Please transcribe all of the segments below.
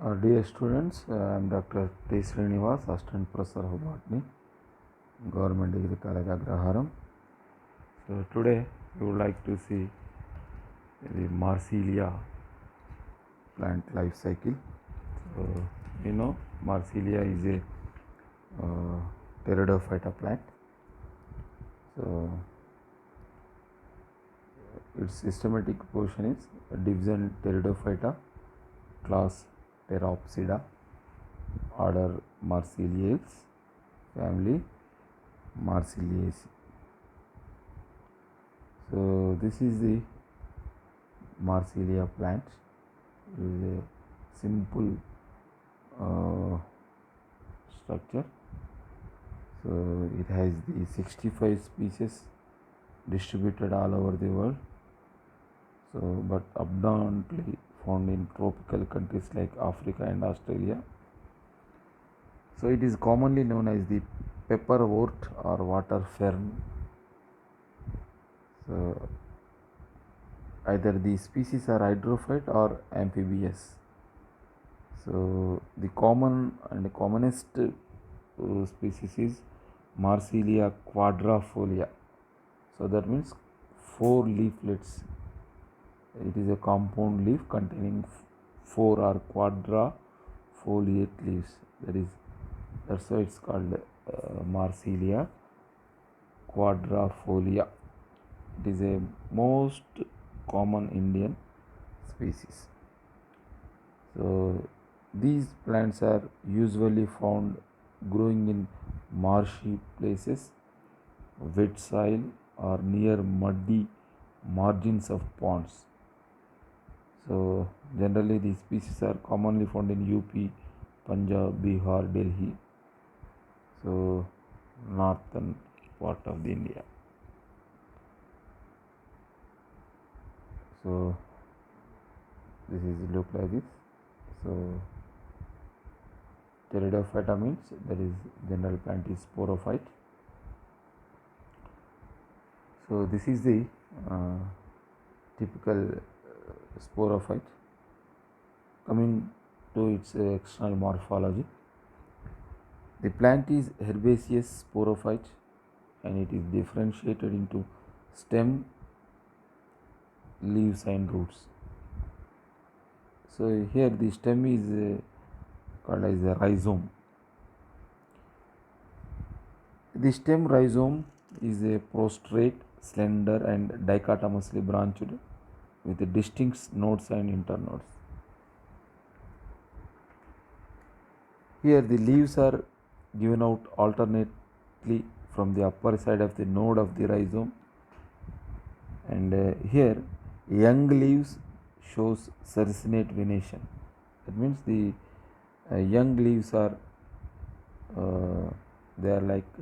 Dear students, I am Dr. T. Srinivas, Assistant Professor of Botany, Government Degree College, Agraharam. So today we would like to see the Marsilia plant life cycle. So Marsilia is a pteridophyta plant. So its systematic position is division Pteridophyta, class Pteropsida, order Marsiliales, family Marsiliaceae. So this is the Marsilia plant. It is a simple structure. So it has the 65 species distributed all over the world. So but abundantly found in tropical countries like Africa and Australia. So it is commonly known as the pepperwort or water fern. So either the species are hydrophyte or amphibious. So the commonest species is Marsilia quadrifolia. So that means 4 leaflets. It is a compound leaf containing 4 or quadrifoliate leaves. That's why it's called Marsilia quadrifolia. It is a most common Indian species. So these plants are usually found growing in marshy places, wet soil, or near muddy margins of ponds. So generally these species are commonly found in UP, Punjab, Bihar, Delhi. So northern part of the India. So this is look like this. So Pteridophyta means that is general plant is sporophyte. So this is the typical sporophyte. Coming to its external morphology, the plant is herbaceous sporophyte and it is differentiated into stem, leaves and roots. So here the stem is called as a rhizome. The stem rhizome is a prostrate, slender and dichotomously branched with distinct nodes and internodes. Here the leaves are given out alternately from the upper side of the node of the rhizome, and here young leaves shows cercinate venation. That means the young leaves are they are like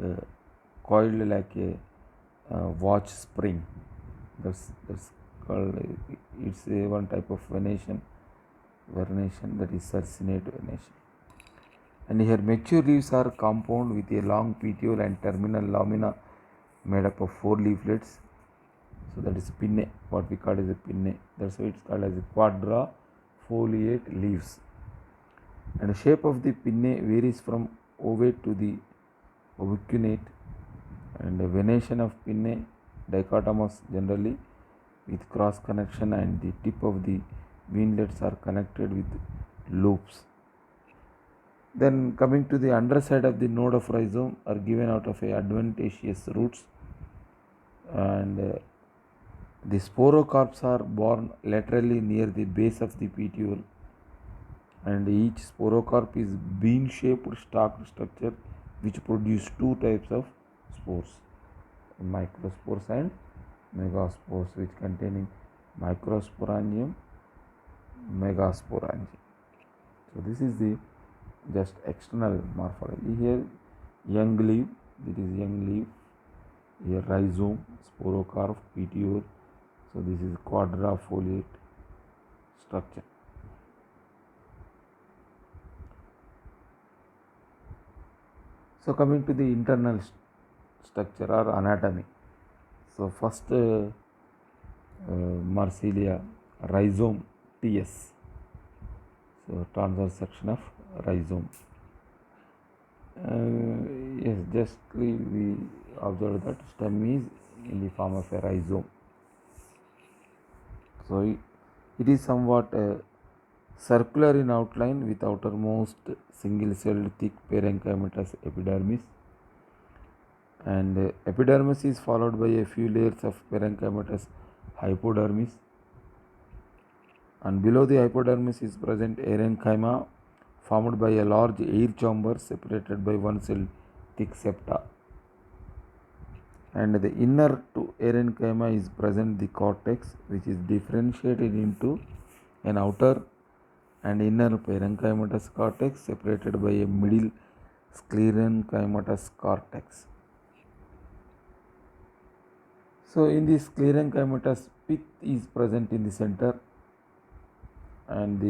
coiled like a watch spring. That's called it's a one type of vernation that is cercinate venation. And here mature leaves are compound with a long petiole and terminal lamina made up of 4 leaflets. So that is pinnae, what we call as a pinnae. That's why it's called as a quadrifoliate leaves. And the shape of the pinnae varies from ovate to the ovicuate, and the venation of pinnae dichotomous generally with cross connection, and the tip of the winglets are connected with loops. Then coming to the underside of the node of rhizome are given out of a adventitious roots, and the sporocarps are borne laterally near the base of the petiole, and each sporocarp is bean shaped stalked structure which produce 2 types of spores, microspores and megaspores, which containing microsporangium, megasporangium. So this is the just external morphology. Here young leaf, it is young leaf. Here rhizome, sporocarp, petiole. So this is quadrifoliate structure. So coming to the internal structure or anatomy. So first Marsilia rhizome TS. So transverse section of rhizome. Yes, justly we observe that stem is in the form of a rhizome. So it is somewhat circular in outline with outermost single-celled thick parenchymatous epidermis, and epidermis is followed by a few layers of parenchymatous hypodermis, and below the hypodermis is present parenchyma formed by a large air chamber separated by one cell thick septa, and the inner to parenchyma is present the cortex, which is differentiated into an outer and inner parenchymatous cortex separated by a middle sclerenchymatous cortex. So in this sclerenchymatous, pith is present in the center, and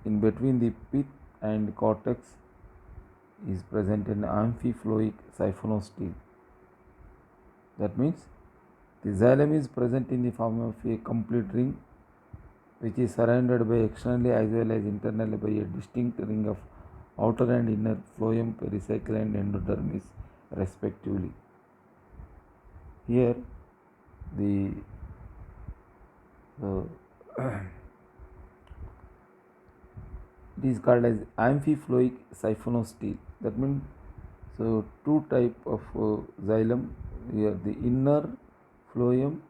in between the pith and cortex is present an amphiploic siphonostele. That means the xylem is present in the form of a complete ring, which is surrounded by externally as well as internally by a distinct ring of outer and inner phloem, pericycle and endodermis respectively. Here the it is called as amphiploic siphonostele. That means so two type of xylem. Here the inner phloem,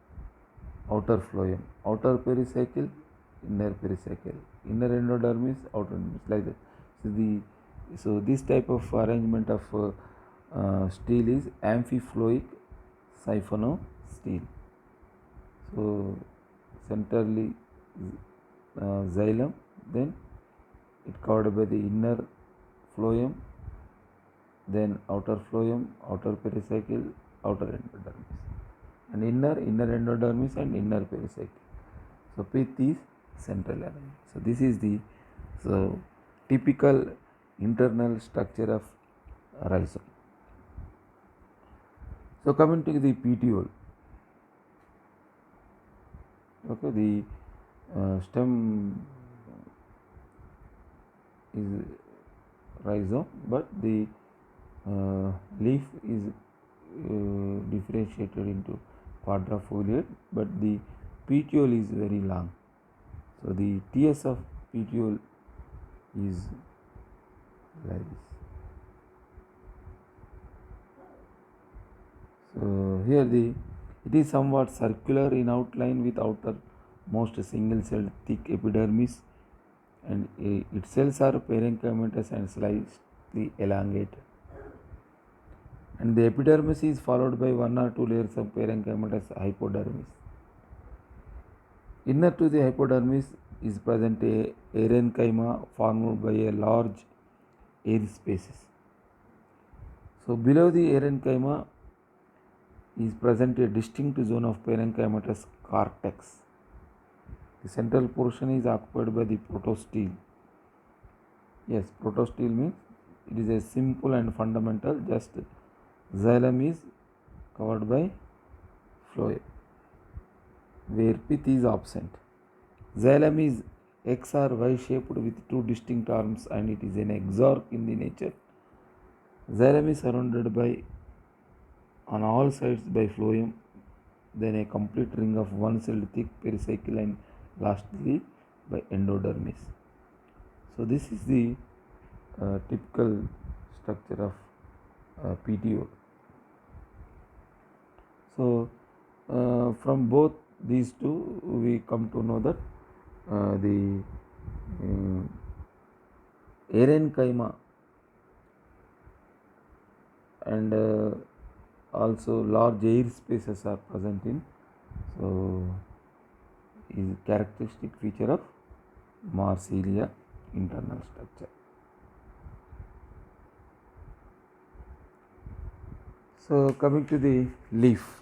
outer phloem, outer pericycle, inner pericycle, inner endodermis, outer endodermis, like that. So this type of arrangement of stele is amphiploic siphonostele. So centrally xylem, then it covered by the inner phloem, then outer phloem, outer pericycle, outer endodermis, and inner endodermis and inner pericycle. So pith is central arrangement. So this is the typical internal structure of rhizome. So coming to the petiole. Okay, the stem is rhizome, but the leaf is differentiated into quadrifoliate, but the petiole is very long. So the TS of petiole is like this. So here it is somewhat circular in outline with outermost single-celled thick epidermis, and its cells are parenchymatous and slightly elongated. And the epidermis is followed by one or two layers of parenchymatous hypodermis. Inner to the hypodermis is present a parenchyma formed by a large air spaces. So below the parenchyma is present a distinct zone of parenchymatous cortex. The central portion is occupied by the protostele. Yes, protostele means it is a simple and fundamental, just xylem is covered by phloem, where pith is absent. Xylem is X or Y shaped with two distinct arms, and it is an exarch in the nature. Xylem is surrounded by on all sides by phloem, then a complete ring of one celled thick pericycle, and lastly by endodermis. So this is the typical structure of petiole. So from both these two we come to know that the parenchyma and also large air spaces are present in, so is a characteristic feature of Marsilia internal structure. So coming to the leaf.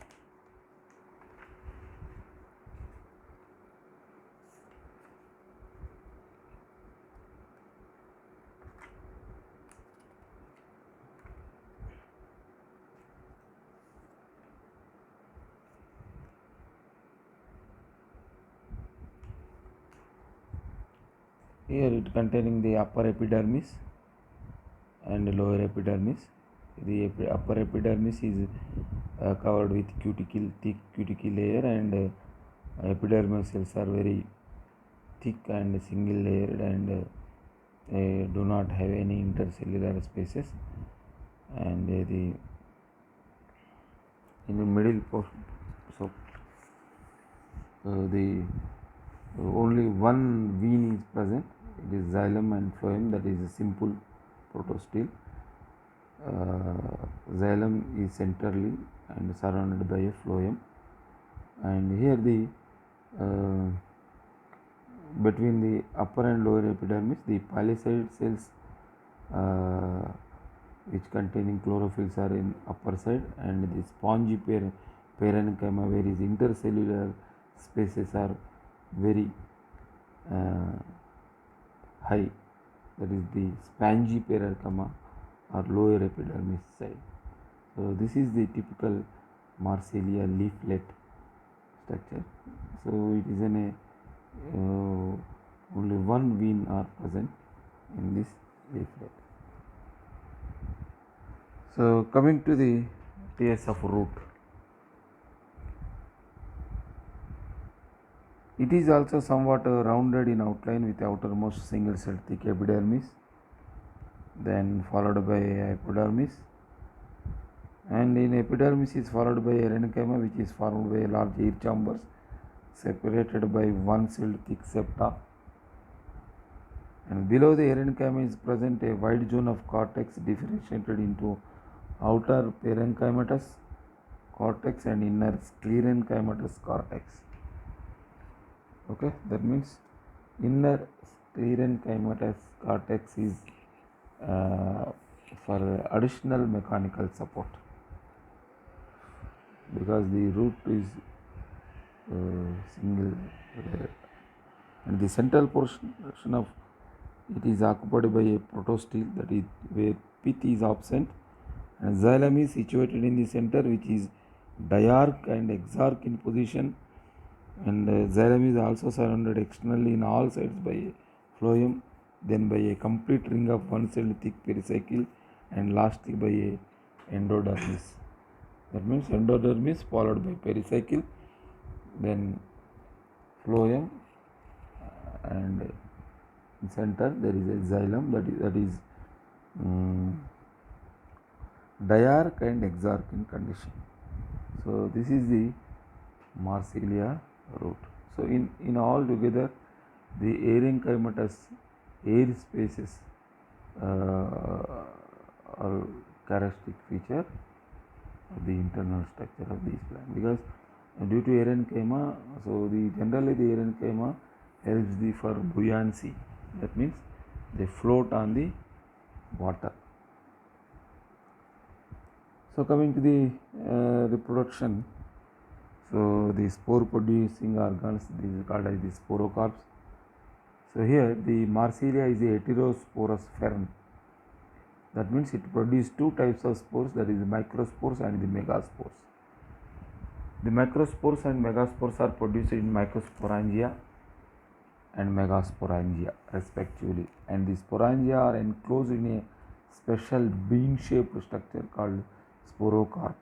Here it containing the upper epidermis and lower epidermis. The upper epidermis is covered with cuticle, thick cuticle layer, and epidermal cells are very thick and single layered, and do not have any intercellular spaces. And the in the middle portion, so the only one vein is present. It is xylem and phloem, that is a simple protostele. Xylem is centrally and surrounded by a phloem, and here the between the upper and lower epidermis, the palisade cells which containing chlorophylls are in upper side, and the spongy parenchyma, where is intercellular spaces are very high, that is the spongy parenchyma or lower epidermis side. So this is the typical Marsilia leaflet structure. So it is in a only one vein are present in this leaflet. So coming to the tiers of root, it is also somewhat rounded in outline with outermost single cell thick epidermis, then followed by epidermis, and in epidermis is followed by parenchyma, which is formed by large air chambers separated by one celled thick septa, and below the parenchyma is present a wide zone of cortex differentiated into outer parenchymatous cortex and inner sclerenchymatous cortex. Okay, that means inner sclerenchymatous cortex is for additional mechanical support, because the root is single layer, and the central portion of it is occupied by a protostele, that is where pith is absent, and xylem is situated in the center, which is diarch and exarch in position, and xylem is also surrounded externally in all sides by a phloem, then by a complete ring of one celled thick pericycle, and lastly by a endodermis. That means endodermis followed by pericycle, then phloem, and in center there is a xylem, that is diarch and exarch in condition. So this is the Marsilia root. So in all together, the parenchymatous air spaces are characteristic feature of the internal structure of these plants, because due to parenchyma, so generally the parenchyma helps for buoyancy, that means they float on the water. So coming to the reproduction, so the spore producing organs, this is called as the sporocarps. So here the Marsilia is a heterosporous fern, that means it produces two types of spores, that is the microspores and the megaspores. The microspores and megaspores are produced in microsporangia and megasporangia respectively, and the sporangia are enclosed in a special bean shaped structure called sporocarp.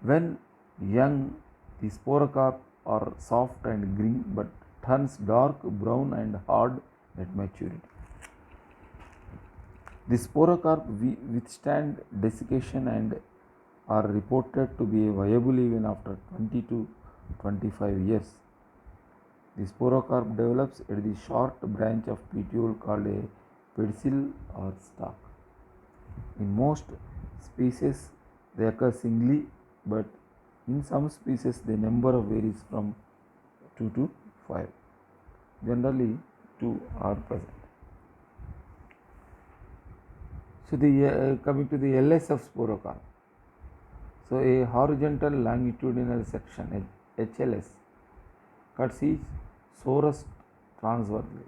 When young, the sporocarp are soft and green, but turns dark brown and hard at maturity. The sporocarp withstand desiccation and are reported to be viable even after 20 to 25 years. The sporocarp develops at the short branch of petiole called a pedicel or stalk. In most species they occur singly, but in some species the number varies from 2 to 5. Generally 2 are present. So the coming to the LS of sporocarp. So a horizontal longitudinal section HLS cuts each sorus transversely.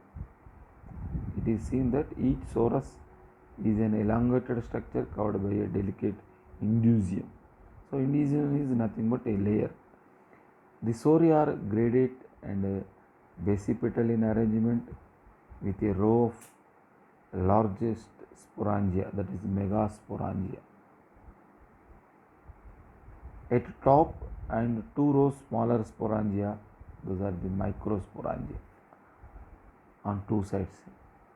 It is seen that each sorus is an elongated structure covered by a delicate indusium. So indusium is nothing but a layer. The sori are gradate and basipetal in arrangement with a row of largest sporangia, that is megasporangia at top, and two rows smaller sporangia, those are the microsporangia on two sides.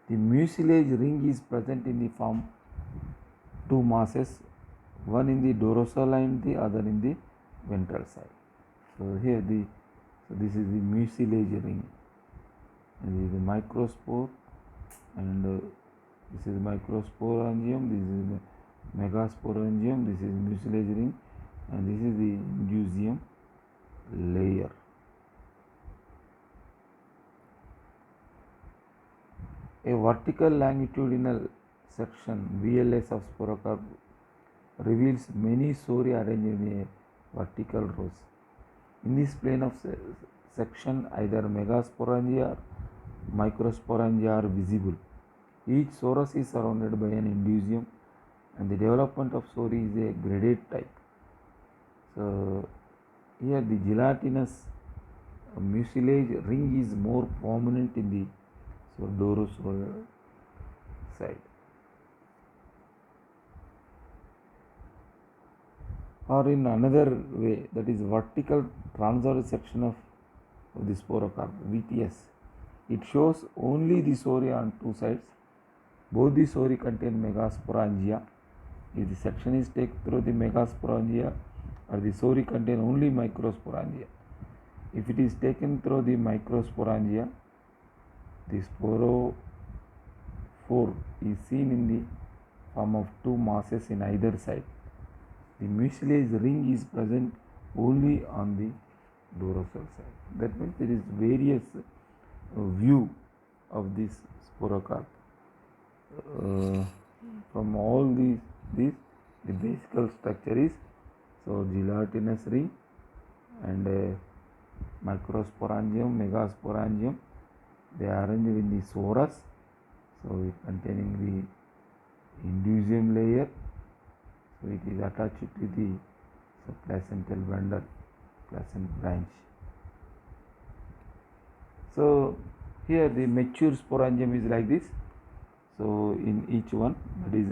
The mucilage ring is present in the form two masses, one in the dorsal and the other in the ventral side. So here this is the mucilage ring, and this is the microspore, and this is microsporangium, this is megasporangium, this is mucilage ring, and this is the indusium layer. A vertical longitudinal section VLS of sporocarp reveals many sori arranged in a vertical rows. In this plane of section, either megasporangia or microsporangia are visible. Each sorus is surrounded by an indusium, and the development of sori is a graded type. So here the gelatinous mucilage ring is more prominent in the dorsal side. Or in another way, that is vertical transverse section of the sporocarp, VTS. It shows only the sori on two sides. Both the sori contain megasporangia. If the section is taken through the megasporangia, or the sori contain only microsporangia. If it is taken through the microsporangia, the sporophore is seen in the form of two masses in either side. The mucilage ring is present only on the dorsal side. That means there is various view of this sporocarp. From all these the basic structure is gelatinous ring and microsporangium, megasporangium. They are arranged in the sorus, containing the indusium layer. So it is attached to the placental bundle, placent branch. So here the mature sporangium is like this. So in each one, that is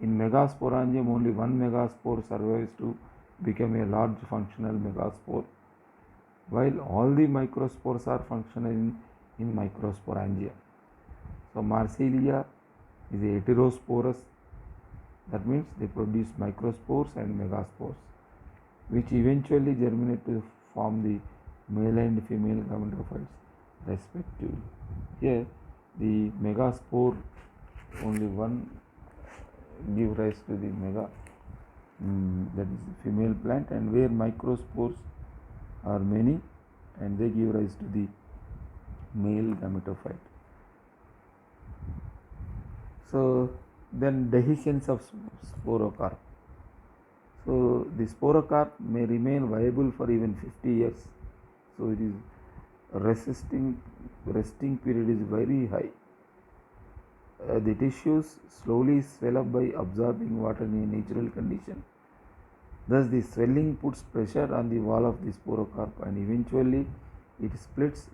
in megasporangium, only one megaspore survives to become a large functional megaspore, while all the microspores are functional in microsporangia. So Marsilia is a heterosporous, that means they produce microspores and megaspores, which eventually germinate to form the male and female gametophytes respectively. Here the megaspore, only one give rise to the mega, that is female plant, and where microspores are many and they give rise to the male gametophyte. So then dehiscence of sporocarp. So the sporocarp may remain viable for even 50 years. So it is resting period is very high. The tissues slowly swell up by absorbing water in a natural condition. Thus the swelling puts pressure on the wall of the sporocarp, and eventually it splits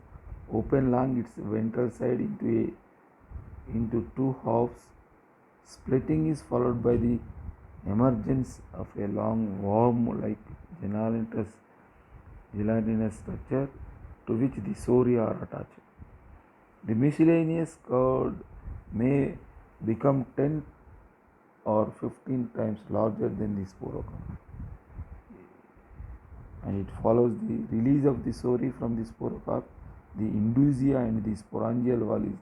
open along its ventral side into two halves. Splitting is followed by the emergence of a long worm-like gelatinous structure to which the sori are attached. The miscellaneous cord may become 10 or 15 times larger than the sporocarp, and it follows the release of the sori from the sporocarp. The indusia and the sporangial wall is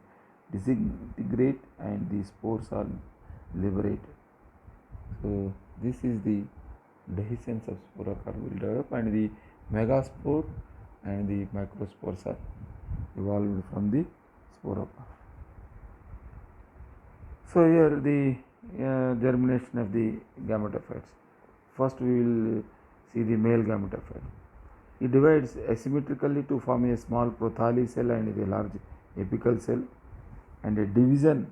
disintegrate and the spores are liberated. So this is the dehiscence of sporocarp will develop, and the megaspore and the microspores are evolved from the sporocarp. So here the germination of the gametophytes. First we will see the male gametophyte. It divides asymmetrically to form a small prothalley cell and a large apical cell, and a division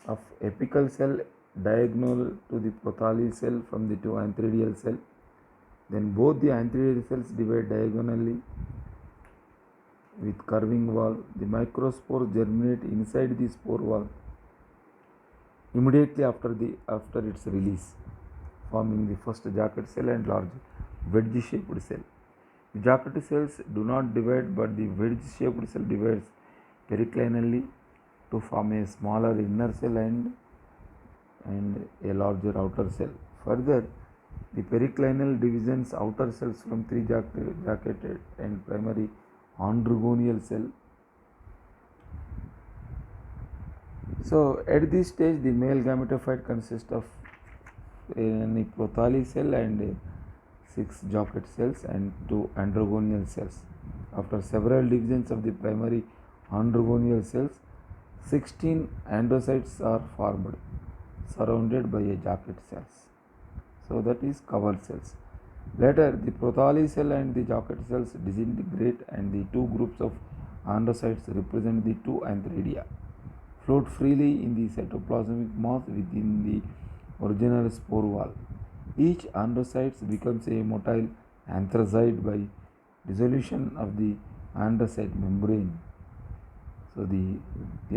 of apical cell diagonal to the prothalley cell from the two antheridial cell. Then both the antheridial cells divide diagonally with curving wall. The microspores germinate inside the spore wall immediately after its release, forming the first jacket cell and large wedge-shaped cell. The jacket cells do not divide, but the wedge-shaped cell divides periclinally to form a smaller inner cell and a larger outer cell. Further, the periclinal divisions outer cells from three jacketed and primary androgonial cell. So, at this stage, the male gametophyte consists of a prothalley cell and 6 jacket cells and 2 androgonial cells. After several divisions of the primary androgonial cells, 16 androcytes are formed, surrounded by a jacket cells. So that is cover cells. Later, the prothalley cell and the jacket cells disintegrate, and the two groups of androcytes represent the two antheridia float freely in the cytoplasmic mass within the original spore wall. Each androcyte becomes a motile anthracyte by dissolution of the androcyte membrane. So the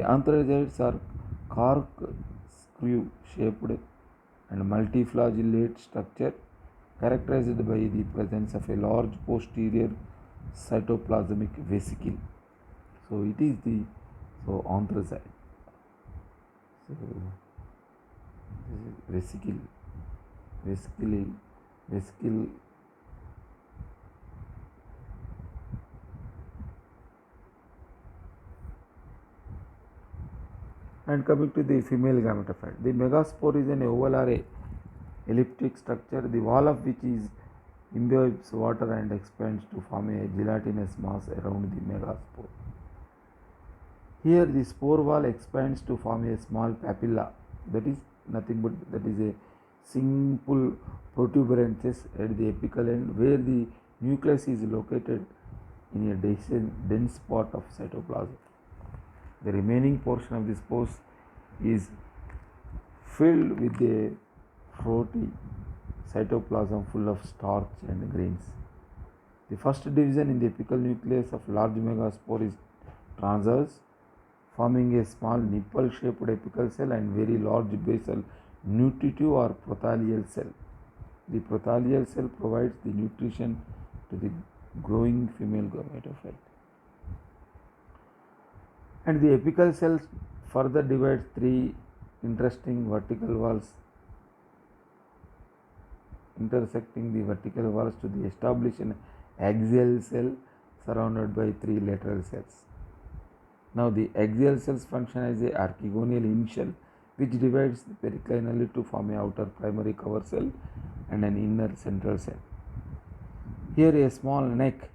anthracytes are corkscrew shaped and multiflagellate structure characterized by the presence of a large posterior cytoplasmic vesicle. So it is the anthracyte. So this is vesicle. And coming to the female gametophyte, the megaspore is an oval or elliptic structure, the wall of which is imbibes water and expands to form a gelatinous mass around the megaspore. Here the spore wall expands to form a small papilla, that is nothing but that is a simple protuberances at the apical end where the nucleus is located in a dense part of cytoplasm. The remaining portion of the spores is filled with a frothy cytoplasm full of starch and grains. The first division in the apical nucleus of large megaspore is transverse, forming a small nipple-shaped apical cell and very large basal nutritive or prothallial cell. The prothallial cell provides the nutrition to the growing female gametophyte. And the apical cell further divides three interesting vertical walls intersecting the vertical walls to establish an axial cell surrounded by three lateral cells. Now the axial cells function as a archegonial initial which divides periclinally to form a outer primary cover cell and an inner central cell. Here a small neck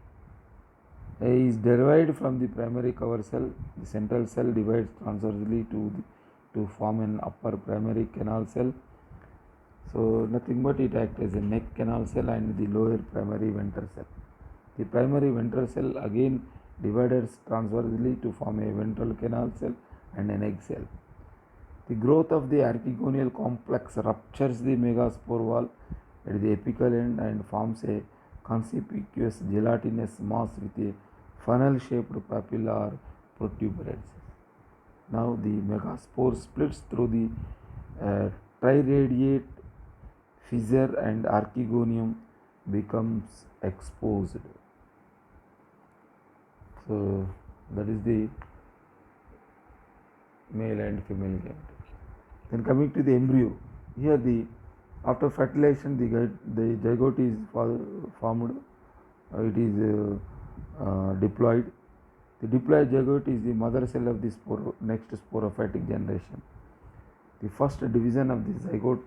is derived from the primary cover cell. The central cell divides transversely to form an upper primary canal cell. So nothing but it acts as a neck canal cell and the lower primary ventral cell. The primary ventral cell again divides transversely to form a ventral canal cell and an egg cell. The growth of the archegonial complex ruptures the megaspore wall at the apical end and forms a conspicuous gelatinous mass with a funnel-shaped papilla or protuberance. Now the megaspore splits through the triradiate fissure and archegonium becomes exposed. So that is the male and female gametophyte. Then coming to the embryo, here after fertilization the zygote is formed. It is diploid. The diploid zygote is the mother cell of the next sporophytic generation. The first division of the zygote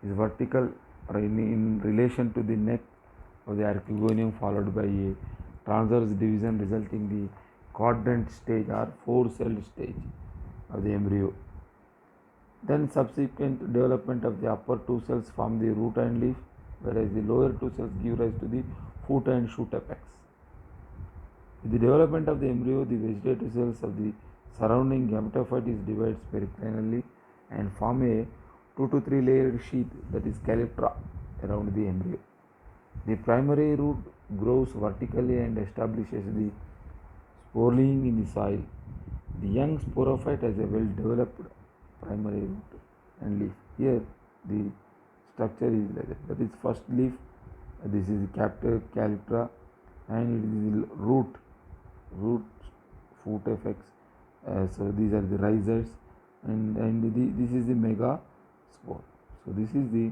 is vertical in relation to the neck of the archegonium, followed by a transverse division resulting the quadrant stage or 4-celled stage of the embryo. Then subsequent development of the upper two cells form the root and leaf, whereas the lower two cells give rise to the foot and shoot apex. With the development of the embryo, the vegetative cells of the surrounding gametophyte is divided periclinally and form a 2 to 3 layered sheath, that is calyptra, around the embryo. The primary root grows vertically and establishes the Sporulation in the soil. The young sporophyte has a well-developed primary root and leaf. Here the structure is like that. That is first leaf. This is the capital calyptra, and it is the root foot effects. So these are the rhizoids, and this is the mega spore. So this is the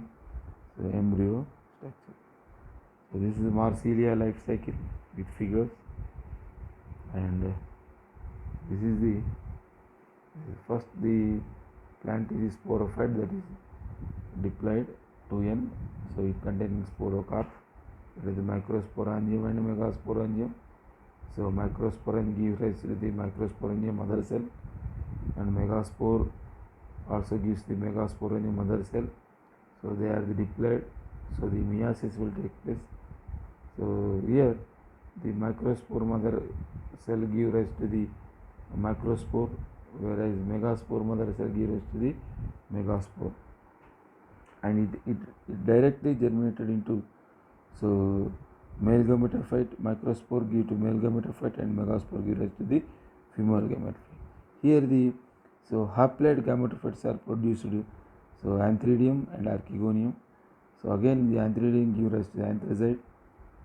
embryo structure. So this is the Marsilia life cycle with figures, and this is the first the plant is sporophyte, that is diploid 2n. So it contains sporocarp. It is the microsporangium and megasporangium. So microsporangium gives rise to the microsporangium mother cell, and megaspore also gives the megasporangium mother cell. So they are the diploid. So the meiosis will take place. So here the microspore mother cell gives rise to the microspore, whereas megaspore mother cell gives rise to the megaspore, and it directly germinated into, so male gametophyte, microspore give to male gametophyte, and megaspore give rise to the female gametophyte. Here the haploid gametophytes are produced, so antheridium and archegonium. So again the antheridium give rise to the anthracite,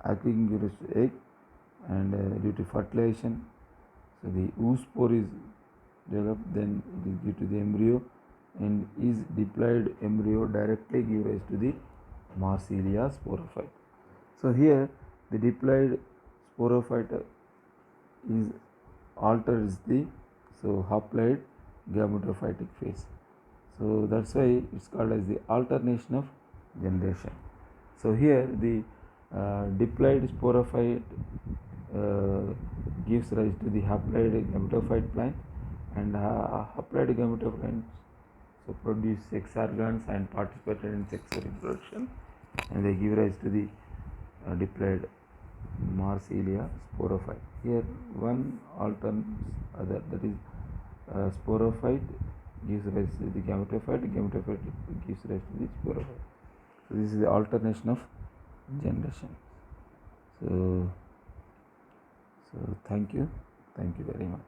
archegonium give rise to egg, and due to fertilization, so the oospore is developed, then it is due to the embryo, and is diploid embryo directly give rise to the Marsilia sporophyte. So here the diploid sporophyte is alters the haploid gametophytic phase. So that's why it's called as the alternation of generation. So here the diploid sporophyte gives rise to the haploid gametophyte plant, and haploid gametophytes produce sex organs and participate in sexual reproduction, and they give rise to the diploid Marsilia sporophyte. Here one alternates other, that is sporophyte gives rise to the gametophyte, gametophyte gives rise to the sporophyte. So this is the alternation of generation. So thank you very much.